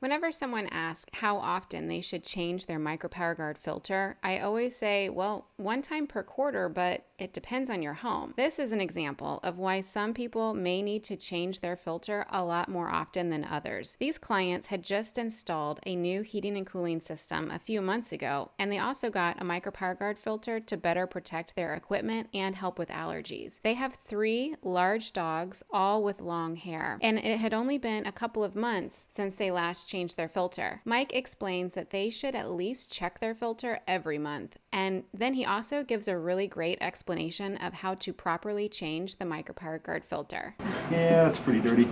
Whenever someone asks how often they should change their MicroPower Guard filter, I always say, well, one time per quarter, but it depends on your home. This is an example of why some people may need to change their filter a lot more often than others. These clients had just installed a new heating and cooling system a few months ago, and they also got a MicroPower Guard filter to better protect their equipment and help with allergies. They have 3 large dogs, all with long hair, and it had only been a couple of months since they last change their filter. Mike explains that they should at least check their filter every month, and then he also gives a really great explanation of how to properly change the MicroPower Guard filter. Yeah, it's pretty dirty.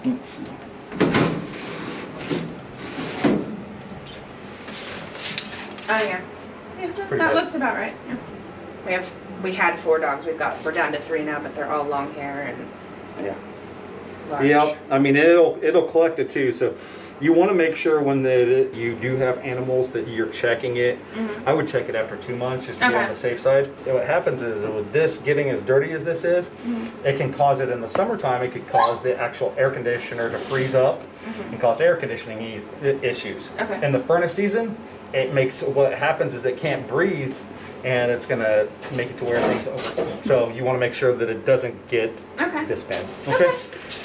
Let's see. Oh yeah, that looks about right. Yeah. We had 4 dogs. We're down to 3 now, but they're all long hair and Yeah. large. Yep. I mean, it'll collect it too. So you want to make sure when you do have animals that you're checking it. Mm-hmm. I would check it after 2 months just to be on the safe side. And what happens is with this getting as dirty as this is, it can cause it in the summertime. It could cause the actual air conditioner to freeze up and cause air conditioning issues. Okay. In the furnace season, what happens is it can't breathe, and it's gonna make it to where things overheat. So you want to make sure that it doesn't get this bad. Okay.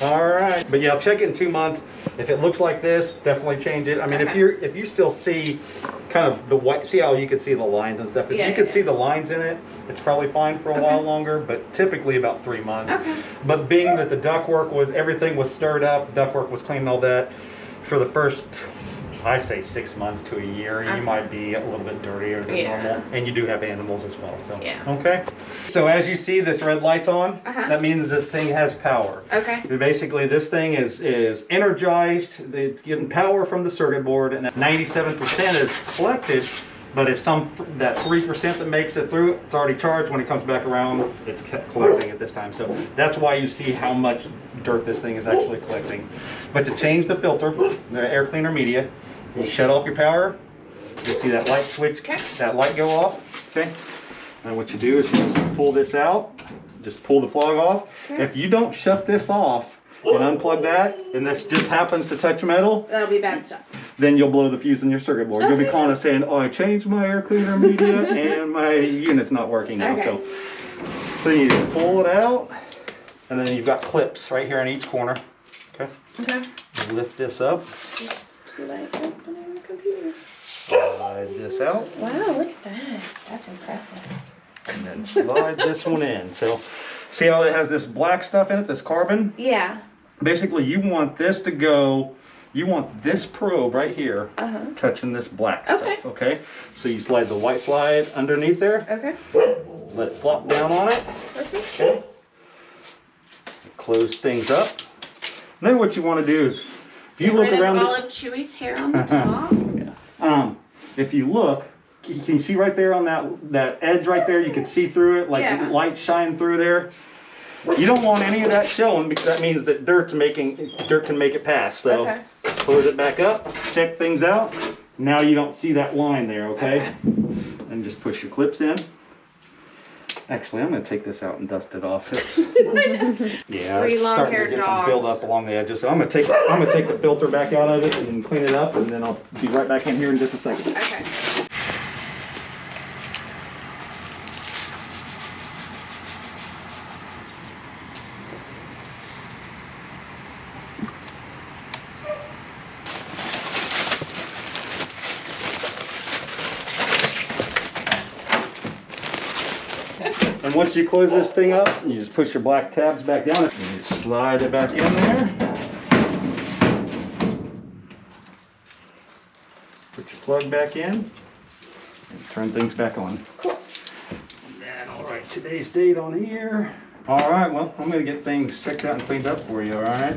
All right. But yeah, I'll check it in 2 months. If it looks like this, definitely change it. I mean, if you still see kind of the white, see how you can see the lines and stuff. If you can see the lines in it, it's probably fine for a while longer, but typically about 3 months. But being that the ductwork everything was stirred up, ductwork was clean and all that, for the first, I say 6 months to a year, you might be a little bit dirtier than normal, and you do have energies as well. So okay. So as you see, this red light's on. That means this thing has power. Okay. Basically, this thing is energized. It's getting power from the circuit board, and 97% is collected. But if that 3% that makes it through, it's already charged. When it comes back around, it's collecting at this time. So that's why you see how much dirt this thing is actually collecting. But to change the filter, the air cleaner media, you shut off your power. You'll see that light switch, that light go off. Okay. And what you do is you pull this out, just pull the plug off. If you don't shut this off and unplug that, and this just happens to touch metal, that'll be bad stuff. Then you'll blow the fuse in your circuit board. You'll be calling us saying, oh, I changed my air cleaner media and my unit's not working now. So you pull it out, and then you've got clips right here on each corner. Okay. Lift this up. It's too late opening the computer. Slide this out. Wow, look at that. That's impressive. And then slide this one in. So see how it has this black stuff in it, this carbon? Yeah. Basically, you want this to go, you want this probe right here touching this black stuff, okay? So you slide the white slide underneath there. Okay. Let it flop down on it. Okay. Close things up. And then what you want to do is, if you look around all of Chewy's hair on the top. If you look, can you see right there on that edge right there? You can see through it, like light shine through there. You don't want any of that showing, because that means that dirt can make it pass. So close it back up, check things out. Now you don't see that line there, okay? And just push your clips in. Actually, I'm going to take this out and dust it off. It's starting to get some build up along the edges. So I'm going to take the filter back out of it and clean it up, and then I'll be right back in here in just a second. Okay. And once you close this thing up, you just push your black tabs back down and you slide it back in there. Put your plug back in and turn things back on. Cool. And then, all right, today's date on here. All right, well, I'm going to get things checked out and cleaned up for you, all right?